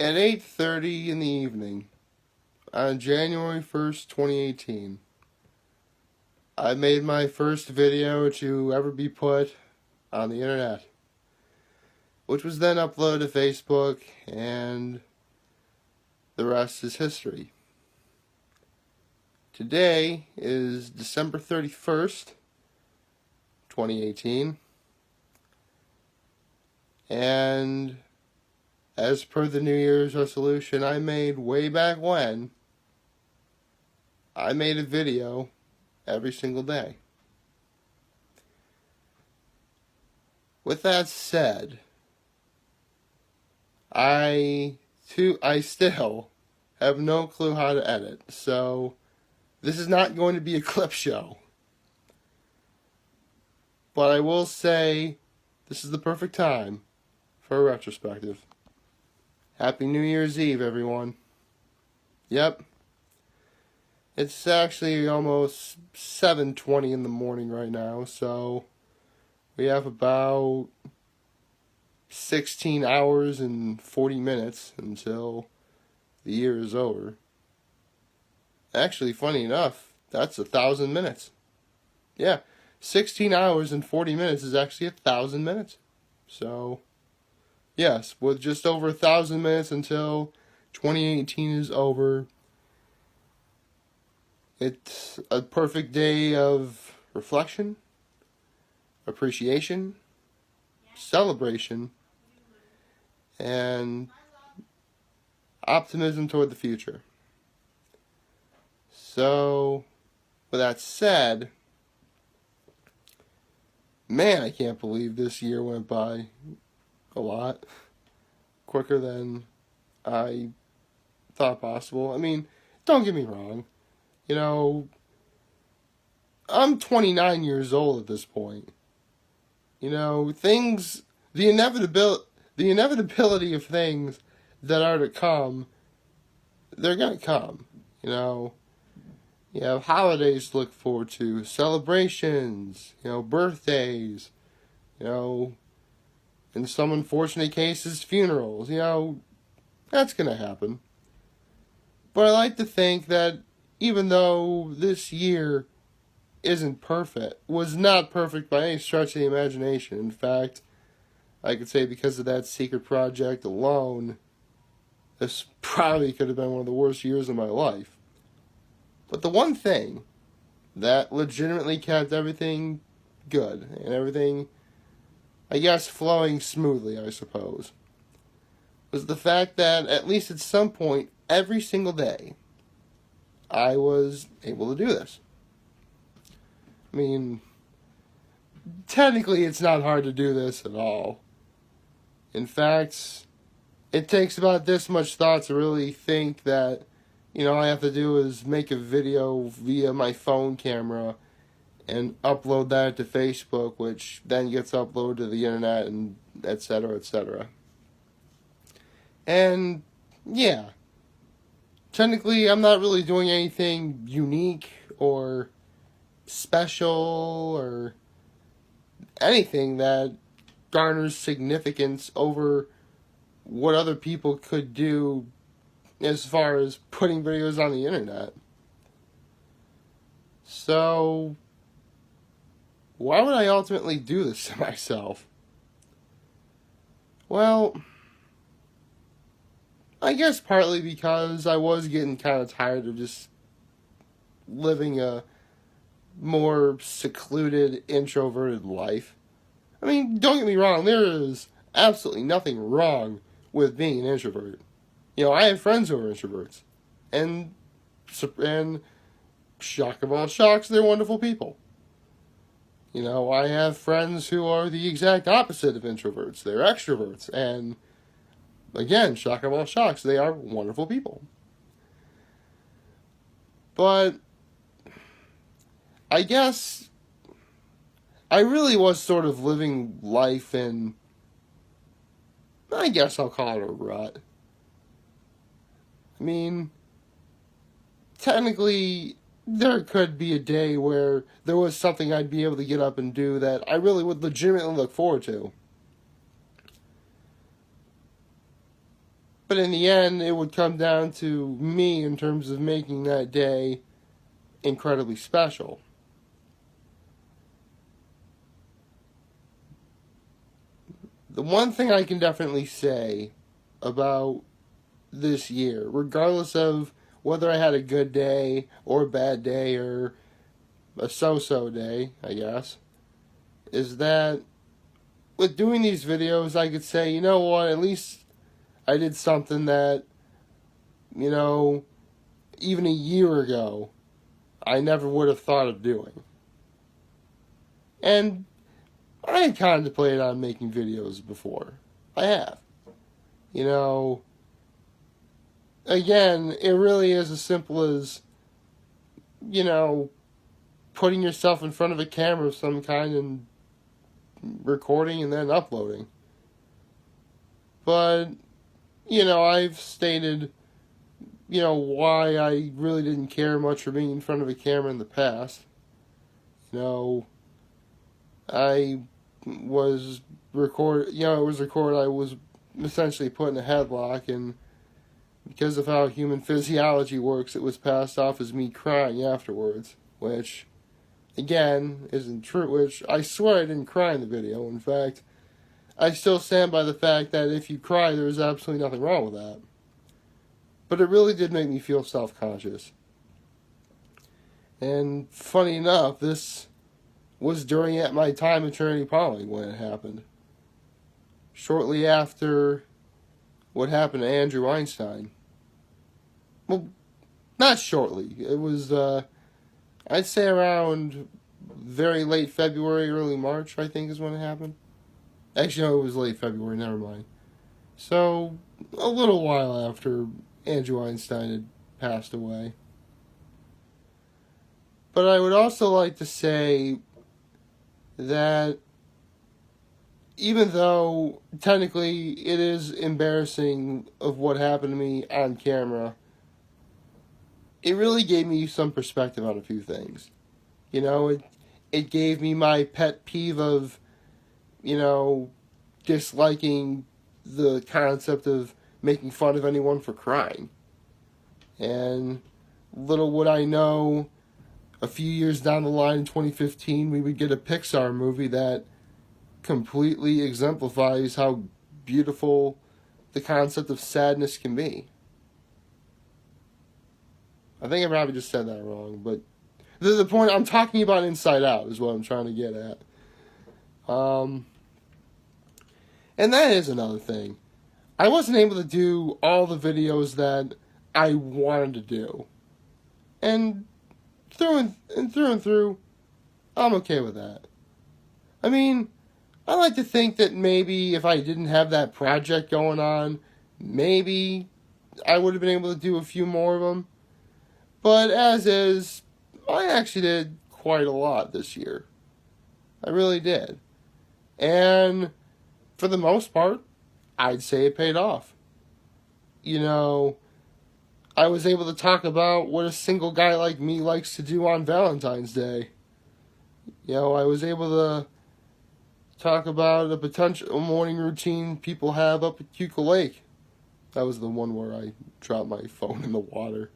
At 8:30 in the evening on January 1st, 2018, I made my first video to ever be put on the internet, which was then uploaded to Facebook, and the rest is history. Today is December 31st, 2018, and as per the New Year's resolution I made way back when, I made a video every single day. With that said, I still have no clue how to edit, so this is not going to be a clip show. But I will say, this is the perfect time for a retrospective. Happy New Year's Eve, everyone. Yep. It's actually almost 7:20 in the morning right now, so we have about 16 hours and 40 minutes until the year is over. Actually, funny enough, that's 1,000 minutes. Yeah, 16 hours and 40 minutes is actually 1,000 minutes. So, yes, with just over 1,000 minutes until 2018 is over, it's a perfect day of reflection, appreciation, celebration, and optimism toward the future. So, with that said, man, I can't believe this year went by a lot quicker than I thought possible. I mean, don't get me wrong. You know, I'm 29 years old at this point. You know, the inevitability of things that are to come, they're going to come. You know, you have holidays to look forward to, celebrations, birthdays, in some unfortunate cases, funerals. That's going to happen. But I like to think that even though this year was not perfect by any stretch of the imagination. In fact, I could say because of that secret project alone, this probably could have been one of the worst years of my life. But the one thing that legitimately kept everything good and everything, I guess, flowing smoothly, I suppose, was the fact that at least at some point every single day I was able to do this. I mean, technically it's not hard to do this at all. In fact, it takes about this much thought to really think that, all I have to do is make a video via my phone camera and upload that to Facebook, which then gets uploaded to the internet, and etc., etc. And, yeah, technically I'm not really doing anything unique or special or anything that garners significance over what other people could do as far as putting videos on the internet. So, why would I ultimately do this to myself? Well, I guess partly because I was getting kind of tired of just living a more secluded, introverted life. I mean, don't get me wrong, there is absolutely nothing wrong with being an introvert. I have friends who are introverts, and shock of all shocks, they're wonderful people. I have friends who are the exact opposite of introverts. They're extroverts, and again, shock of all shocks, they are wonderful people. But I guess I really was sort of living life in, I guess I'll call it a rut. I mean, technically, there could be a day where there was something I'd be able to get up and do that I really would legitimately look forward to. But in the end, it would come down to me in terms of making that day incredibly special. The one thing I can definitely say about this year, regardless of whether I had a good day or a bad day or a so-so day, I guess, is that with doing these videos, I could say, you know what, at least I did something that, you know, even a year ago, I never would have thought of doing. And I had contemplated on making videos before. I have. You know, again, it really is as simple as, you know, putting yourself in front of a camera of some kind and recording and then uploading. But, you know, I've stated, you know, why I really didn't care much for being in front of a camera in the past. You know, I was recorded, I was essentially put in a headlock, and because of how human physiology works, it was passed off as me crying afterwards, which, again, isn't true, which I swear I didn't cry in the video. In fact, I still stand by the fact that if you cry, there's absolutely nothing wrong with that. But it really did make me feel self-conscious. And funny enough, this was during my time at Trinity Polling when it happened. Shortly after what happened to Andrew Einstein. Well, not shortly. It was, I'd say around very late February, early March, I think is when it happened. Actually, no, it was late February, never mind. So, a little while after Andrew Einstein had passed away. But I would also like to say that even though technically it is embarrassing of what happened to me on camera, it really gave me some perspective on a few things. You know, it gave me my pet peeve of, you know, disliking the concept of making fun of anyone for crying. And little would I know, a few years down the line in 2015, we would get a Pixar movie that completely exemplifies how beautiful the concept of sadness can be. I think I probably just said that wrong, but the point I'm talking about Inside Out is what I'm trying to get at. And that is another thing. I wasn't able to do all the videos that I wanted to do. And through and through, I'm okay with that. I mean, I like to think that maybe if I didn't have that project going on, maybe I would have been able to do a few more of them. But as is, I actually did quite a lot this year. I really did. And for the most part, I'd say it paid off. You know, I was able to talk about what a single guy like me likes to do on Valentine's Day. You know, I was able to talk about a potential morning routine people have up at Cuca Lake. That was the one where I dropped my phone in the water.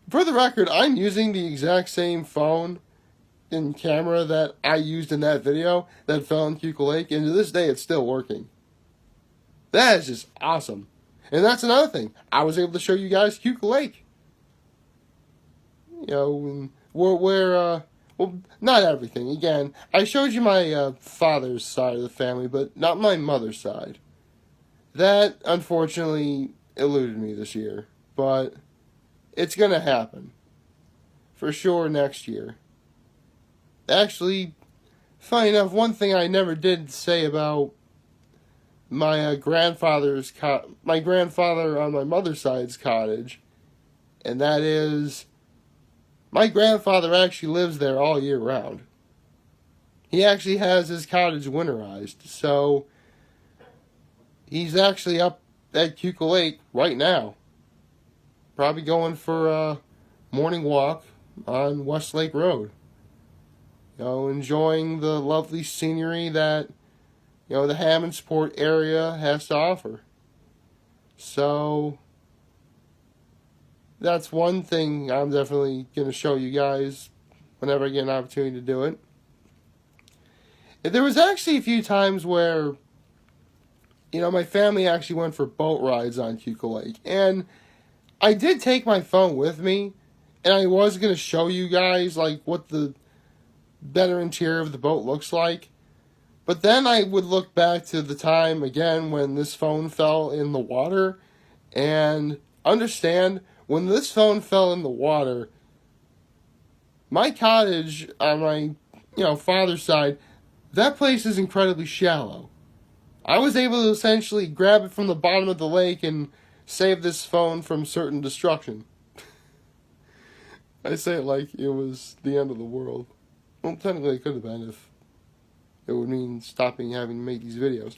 For the record, I'm using the exact same phone and camera that I used in that video that fell in Cuca Lake, and to this day it's still working. That is just awesome. And that's another thing. I was able to show you guys Cuca Lake. You know, well, not everything. Again, I showed you my father's side of the family, but not my mother's side. That, unfortunately, eluded me this year. But it's going to happen. For sure next year. Actually, funny enough, one thing I never did say about my grandfather on my mother's side's cottage, and that is, my grandfather actually lives there all year round. He actually has his cottage winterized, so he's actually up at Cuca Lake right now. Probably going for a morning walk on Westlake Road. You know, enjoying the lovely scenery that, you know, the Hammondsport area has to offer. So that's one thing I'm definitely going to show you guys whenever I get an opportunity to do it. There was actually a few times where, my family actually went for boat rides on Keuka Lake. And I did take my phone with me, and I was going to show you guys, what the better interior of the boat looks like. But then I would look back to the time, again, when this phone fell in the water, and understand, when this phone fell in the water, my cottage on my, father's side, that place is incredibly shallow. I was able to essentially grab it from the bottom of the lake and save this phone from certain destruction. I say it like it was the end of the world. Well, technically it could have been if it would mean stopping having to make these videos.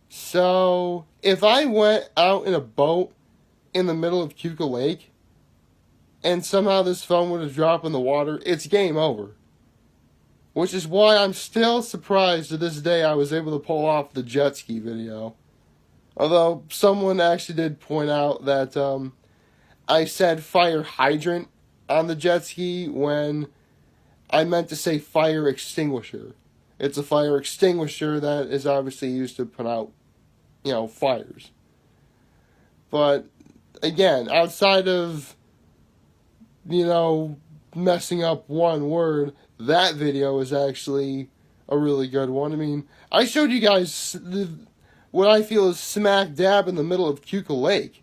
So, if I went out in a boat in the middle of Keuka Lake, and somehow this phone would have dropped in the water, it's game over. Which is why I'm still surprised to this day I was able to pull off the jet ski video. Although, someone actually did point out that I said fire hydrant on the jet ski when I meant to say fire extinguisher. It's a fire extinguisher that is obviously used to put out, fires. But, again, outside of, messing up one word, that video is actually a really good one. I mean, I showed you guys what I feel is smack dab in the middle of Keuka Lake.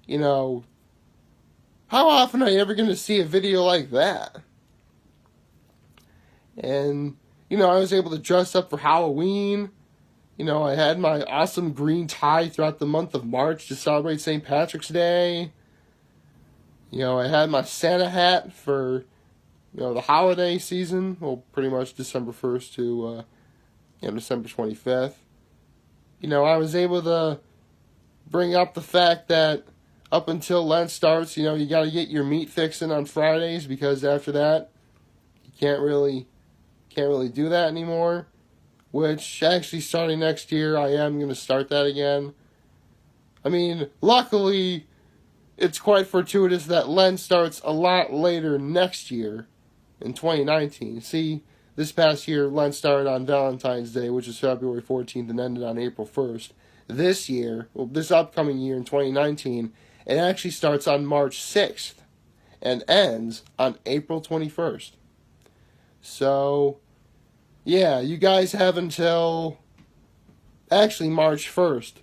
How often are you ever going to see a video like that? And, I was able to dress up for Halloween. I had my awesome green tie throughout the month of March to celebrate St. Patrick's Day. I had my Santa hat for, the holiday season. Well, pretty much December 1st to, December 25th. I was able to bring up the fact that up until Lent starts, you got to get your meat fixing on Fridays, because after that, you can't really do that anymore. Which, actually, starting next year, I am going to start that again. I mean, luckily, it's quite fortuitous that Lent starts a lot later next year, in 2019. See, this past year, Lent started on Valentine's Day, which is February 14th, and ended on April 1st. This year, this upcoming year in 2019, it actually starts on March 6th, and ends on April 21st. So, yeah, you guys have until actually March 1st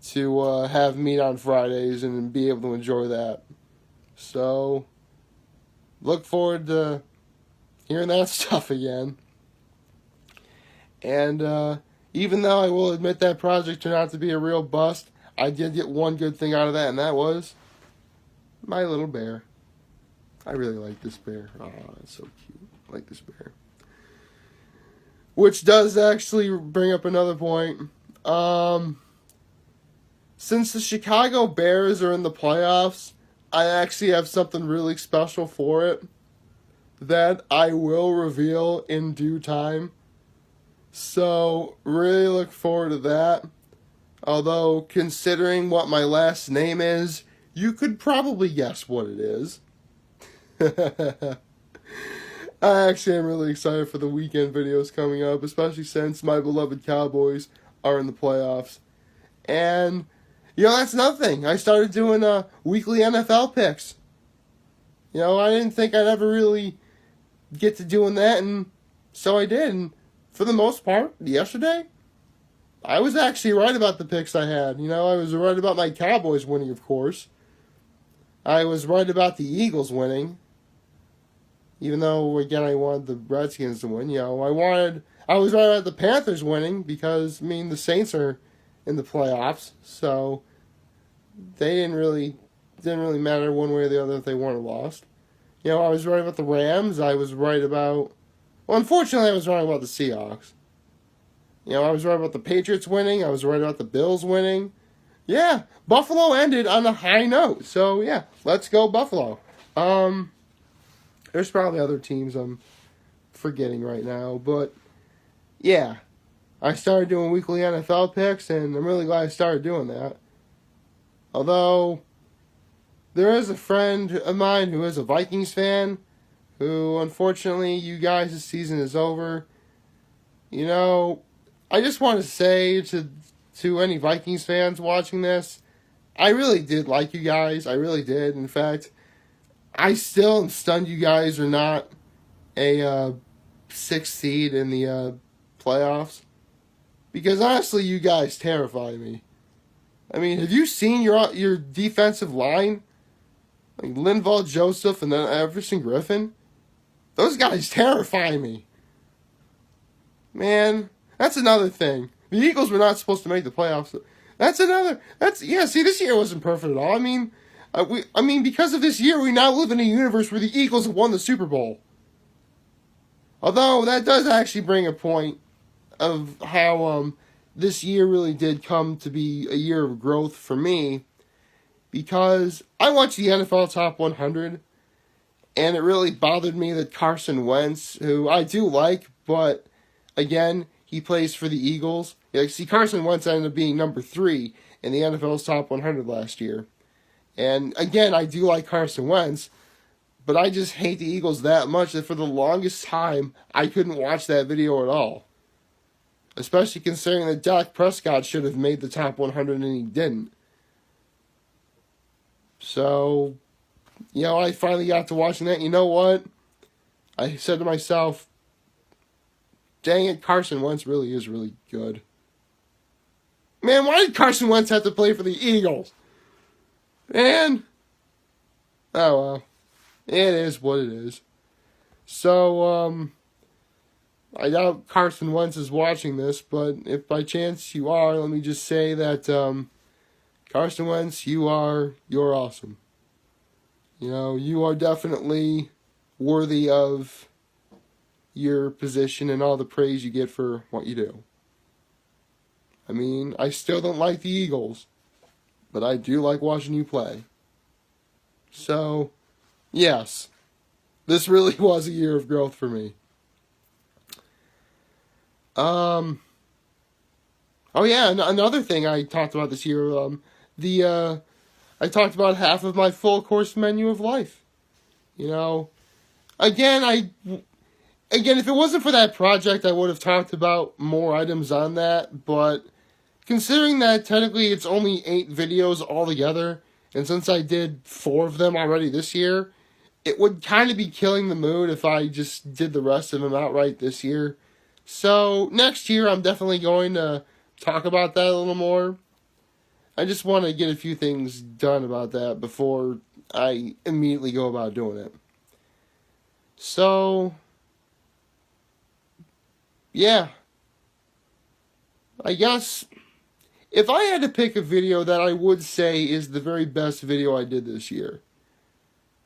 to have meat on Fridays and be able to enjoy that. So, look forward to hearing that stuff again. And even though I will admit that project turned out to be a real bust, I did get one good thing out of that, and that was my little bear. I really like this bear. Oh, it's so cute. I like this bear. Which does actually bring up another point. Since the Chicago Bears are in the playoffs, I actually have something really special for it that I will reveal in due time. So, really look forward to that. Although, considering what my last name is, you could probably guess what it is. I actually am really excited for the weekend videos coming up, especially since my beloved Cowboys are in the playoffs. And, that's another thing. I started doing weekly NFL picks. I didn't think I'd ever really get to doing that, and so I did. And for the most part, yesterday, I was actually right about the picks I had. I was right about my Cowboys winning, of course. I was right about the Eagles winning. Even though, again, I wanted the Redskins to win. I was right about the Panthers winning because, the Saints are in the playoffs. So, they didn't really matter one way or the other if they won or lost. I was right about the Rams. I was right about... Well, unfortunately, I was wrong about the Seahawks. I was right about the Patriots winning. I was right about the Bills winning. Yeah, Buffalo ended on a high note. So, yeah, let's go Buffalo. There's probably other teams I'm forgetting right now. But, yeah, I started doing weekly NFL picks, and I'm really glad I started doing that. Although, there is a friend of mine who is a Vikings fan, who, unfortunately, you guys, this season is over. You know, I just want to say to any Vikings fans watching this, I really did like you guys. I really did. In fact, I still am stunned you guys are not a sixth seed in the playoffs. Because honestly, you guys terrify me. I mean, have you seen your defensive line? Like Linval Joseph and then Everson Griffin? Those guys terrify me. Man, that's another thing. The Eagles were not supposed to make the playoffs. See, this year wasn't perfect at all. I mean, because of this year, we now live in a universe where the Eagles have won the Super Bowl. Although, that does actually bring a point of how this year really did come to be a year of growth for me, because I watched the NFL Top 100, and it really bothered me that Carson Wentz, who I do like, but again, he plays for the Eagles. Carson Wentz ended up being number 3 in the NFL's Top 100 last year. And again, I do like Carson Wentz, but I just hate the Eagles that much that for the longest time, I couldn't watch that video at all. Especially considering that Dak Prescott should have made the top 100 and he didn't. So, I finally got to watching that. You know what? I said to myself, dang it, Carson Wentz really is really good. Man, why did Carson Wentz have to play for the Eagles? Man. Oh, well. It is what it is. So, I doubt Carson Wentz is watching this, but if by chance you are, let me just say that Carson Wentz, you're awesome. You are definitely worthy of your position and all the praise you get for what you do. I mean, I still don't like the Eagles, but I do like watching you play. So, yes, this really was a year of growth for me. Oh yeah, another thing I talked about this year, I talked about half of my full course menu of life. Again, if it wasn't for that project, I would have talked about more items on that, but considering that technically it's only 8 videos altogether, and since I did 4 of them already this year, it would kind of be killing the mood if I just did the rest of them outright this year. So, next year I'm definitely going to talk about that a little more. I just want to get a few things done about that before I immediately go about doing it. So, yeah. I guess, if I had to pick a video that I would say is the very best video I did this year,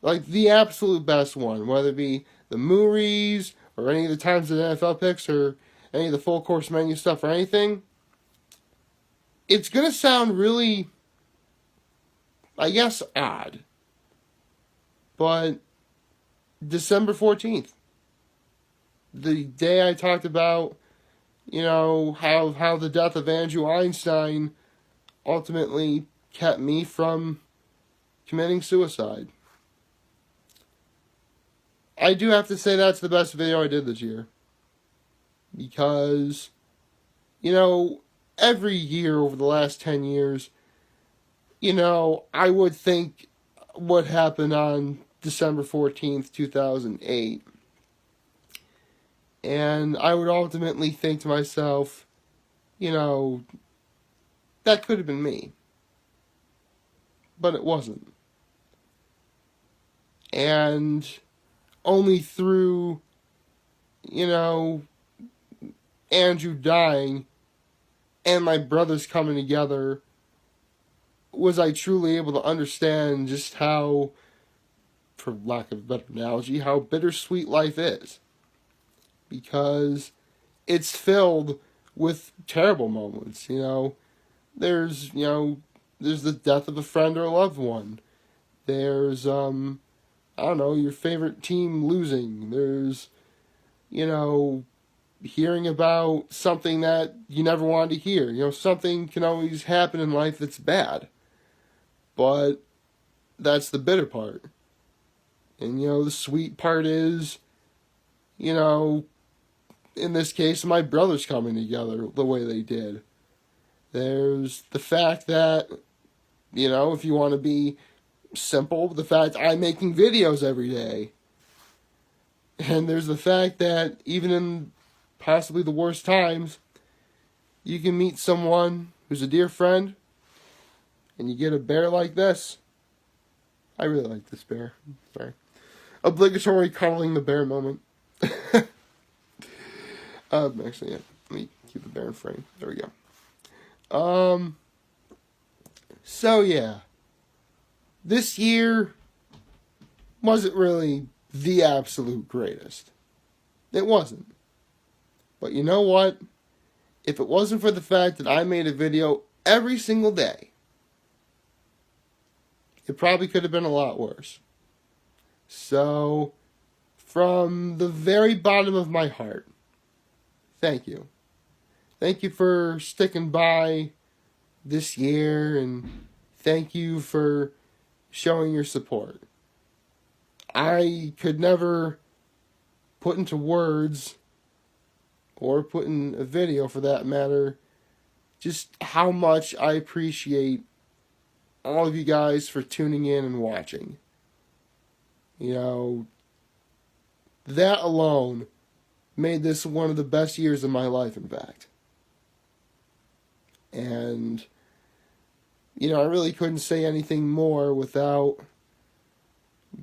like the absolute best one, whether it be the Moories, or any of the times of the NFL picks, or any of the full course menu stuff, or anything, it's going to sound really, I guess, odd. But December 14th, the day I talked about, how the death of Andrew Einstein ultimately kept me from committing suicide. I do have to say that's the best video I did this year. Because, every year over the last 10 years, I would think what happened on December 14th, 2008. And I would ultimately think to myself, that could have been me. But it wasn't. And only through, Andrew dying and my brothers coming together was I truly able to understand just how, for lack of a better analogy, how bittersweet life is. Because it's filled with terrible moments, There's the death of a friend or a loved one. There's, your favorite team losing. There's, hearing about something that you never wanted to hear. Something can always happen in life that's bad. But that's the bitter part. And, the sweet part is, in this case, my brothers coming together the way they did. There's the fact that, if you want to be simple, the fact I'm making videos every day. And there's the fact that even in possibly the worst times, you can meet someone who's a dear friend, and you get a bear like this. I really like this bear. Sorry. Obligatory cuddling the bear moment. Actually, yeah. Let me keep the bear in frame. There we go. So yeah. This year wasn't really the absolute greatest. It wasn't. But you know what? If it wasn't for the fact that I made a video every single day, it probably could have been a lot worse. So, from the very bottom of my heart, thank you. Thank you for sticking by this year, and thank you for showing your support. I could never put into words, or put in a video for that matter, just how much I appreciate all of you guys for tuning in and watching. That alone made this one of the best years of my life, in fact. And, I really couldn't say anything more without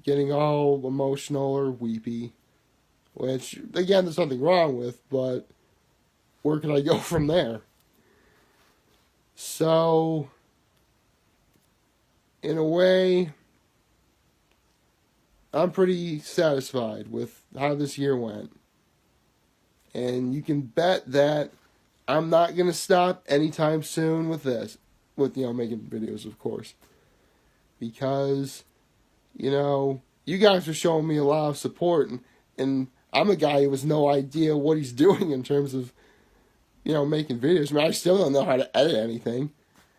getting all emotional or weepy. Which, again, there's nothing wrong with, but where can I go from there? So, in a way, I'm pretty satisfied with how this year went. And you can bet that I'm not going to stop anytime soon with this. With, making videos, of course. Because, you guys are showing me a lot of support. And I'm a guy who has no idea what he's doing in terms of, making videos. I still don't know how to edit anything.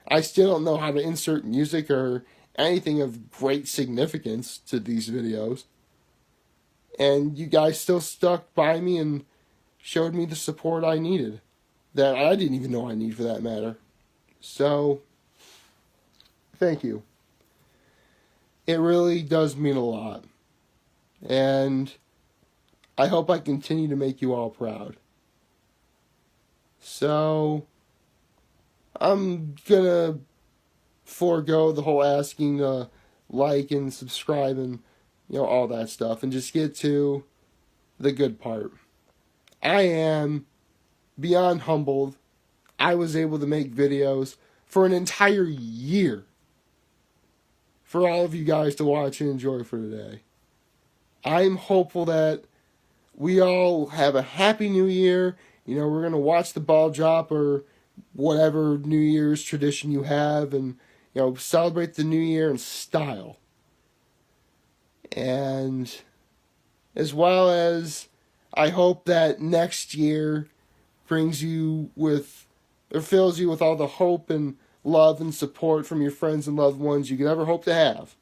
I still don't know how to insert music or anything of great significance to these videos. And you guys still stuck by me and showed me the support I needed. That I didn't even know I need, for that matter. So, thank you. It really does mean a lot. And I hope I continue to make you all proud. So, I'm gonna forego the whole asking to like and subscribe and, all that stuff, and just get to the good part. I am beyond humbled. I was able to make videos for an entire year for all of you guys to watch and enjoy for today. I'm hopeful that we all have a happy new year. We're going to watch the ball drop or whatever New Year's tradition you have, and, celebrate the new year in style. And as well as I hope that next year brings you with, or fills you with all the hope and love and support from your friends and loved ones you could ever hope to have.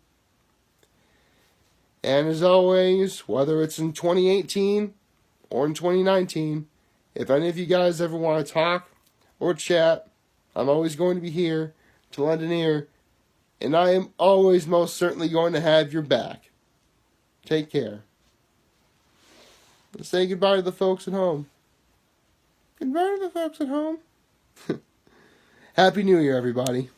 And as always, whether it's in 2018 or in 2019, if any of you guys ever want to talk or chat, I'm always going to be here to lend an ear, and I am always most certainly going to have your back. Take care. Let's say goodbye to the folks at home. Goodbye to the folks at home. Happy New Year, everybody.